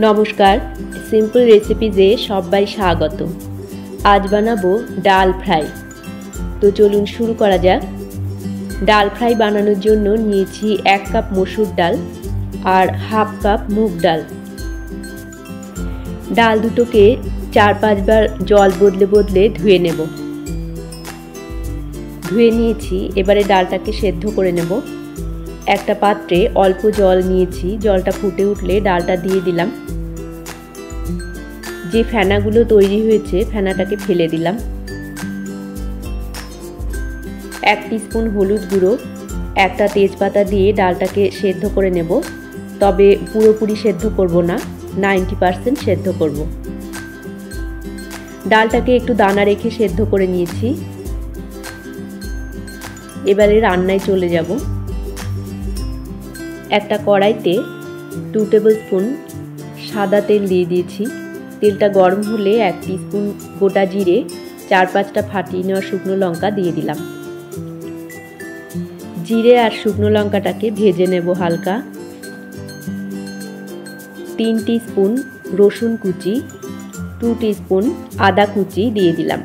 নমস্কার, সিম্পল রেসিপিজে সবাই স্বাগত। আজ বানাবো ডাল ফ্রাই। তো চলুন শুরু করা যাক। ডাল ফ্রাই বানানোর জন্য নিয়েছি 1 কাপ মসুর ডাল আর হাফ কাপ মুগ ডাল। ডাল দুটোকে 4-5 বার জল বদলে বদলে ধুয়ে নেব। ধুয়ে নিয়েছি, এবারে ডালটাকে সেদ্ধ করে নেব। একটা পাত্রে অল্প জল নিয়েছি, জলটা ফুটে উঠলে ডালটা দিয়ে দিলাম। যে ফেনাগুলো তৈরি হয়েছে ফেনাটাকে ফেলে দিলাম। 1 টিস্পুন হলুদ গুঁড়ো, একটা তেজপাতা দিয়ে ডালটাকে সেদ্ধ করে নেব। তবে পুরোপুরি সেদ্ধ করব না, 90% সেদ্ধ করব। ডালটাকে একটু দানা রেখে সেদ্ধ করে নিয়েছি। এবারে রান্নায় চলে যাব। একটা কড়াইতে 2 টেবিল স্পুন সাদা তেল দিয়ে দিয়েছি। তেলটা গরম হলে 1 টিস্পুন গোটা জিরে, 4-5টা ফাটিয়ে নেওয়া শুকনো লঙ্কা দিয়ে দিলাম। জিরে আর শুকনো লঙ্কাটাকে ভেজে নেব হালকা। 3 টিস্পুন রসুন কুচি, 2 টিস্পুন আদা কুচি দিয়ে দিলাম।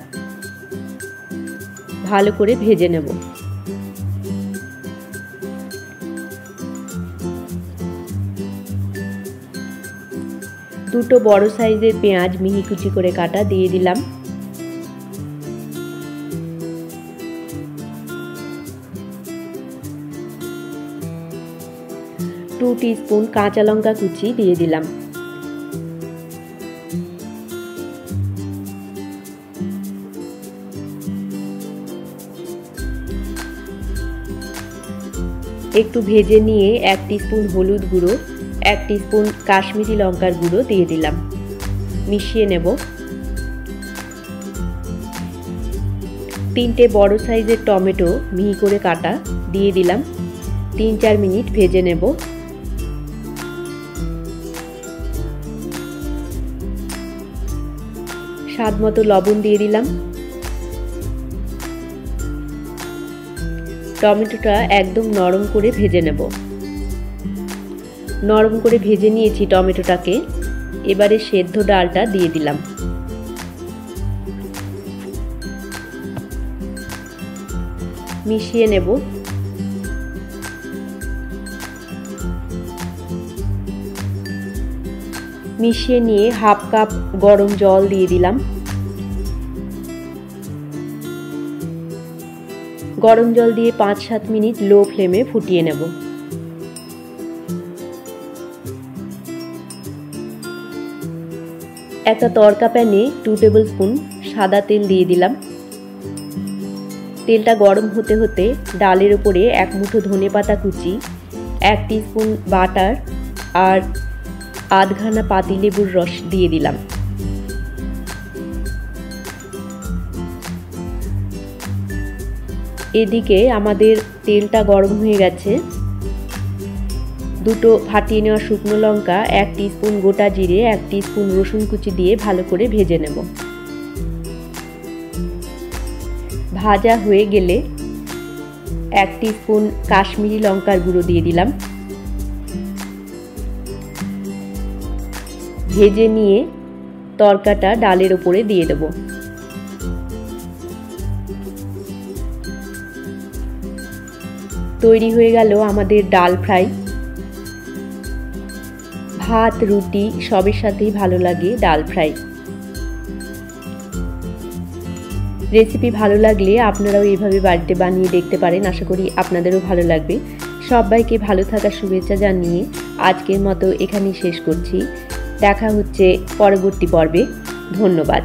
ভালো করে ভেজে নেব। দুটো বড় সাইজের পেঁয়াজ মিহি কুচি করে কাটা দিয়ে দিলাম। টু টিস্পুন কাঁচা লঙ্কা কুচি দিয়ে দিলাম। একটু ভেজে নিয়ে 1 টিস্পুন হলুদ গুঁড়ো, 1 টিস্পুন কাশ্মীরি লঙ্কার গুঁড়ো দিয়ে দিলাম। মিশিয়ে নেব। 3টে বড় সাইজের টমেটো মিহি করে কাটা দিয়ে দিলাম। 3-4 মিনিট ভেজে নেব। স্বাদ মতো লবণ দিয়ে দিলাম। টমেটোটা একদম নরম করে ভেজে নেব। নরম করে ভেজে নিয়েছি টমেটোটাকে। এবারে সেদ্ধ ডালটা দিয়ে দিলাম। মিশিয়ে নেব। মিশিয়ে নিয়ে হাফ কাপ গরম জল দিয়ে দিলাম। গরম জল দিয়ে 5-7 মিনিট লো ফ্লেমে ফুটিয়ে নেব। একটা তড়কা প্যানে 2 টেবিল স্পুন সাদা তেল দিয়ে দিলাম। তেলটা গরম হতে হতে ডালের উপরে 1 মুঠো ধনেপাতা কুচি, 1 টিস্পুন বাটার আর আধখানা পাতিলেবুর রস দিয়ে দিলাম। এদিকে আমাদের তেলটা গরম হয়ে গেছে। দুটো ফাটিয়ে নেওয়া শুকনো লঙ্কা, 1 টিস্পুন গোটা জিরে, 1 টিস্পুন রসুন কুচি দিয়ে ভালো করে ভেজে নেব। ভাজা হয়ে গেলে 1 টিস্পুন কাশ্মীরি লঙ্কার গুঁড়ো দিয়ে দিলাম। ভেজে নিয়ে তরকাটা ডালের উপরে দিয়ে দেব। তৈরি হয়ে গেল আমাদের ডাল ফ্রাই। ভাত, রুটি সবের সাথেই ভালো লাগে ডাল ফ্রাই। রেসিপি ভালো লাগলে আপনারাও এইভাবে বাড়িতে বানিয়ে দেখতে পারেন। আশা করি আপনাদেরও ভালো লাগবে। সবাইকে ভালো থাকার শুভেচ্ছা জানিয়ে আজকের মতো এখানেই শেষ করছি। দেখা হচ্ছে পরবর্তী পর্বে। ধন্যবাদ।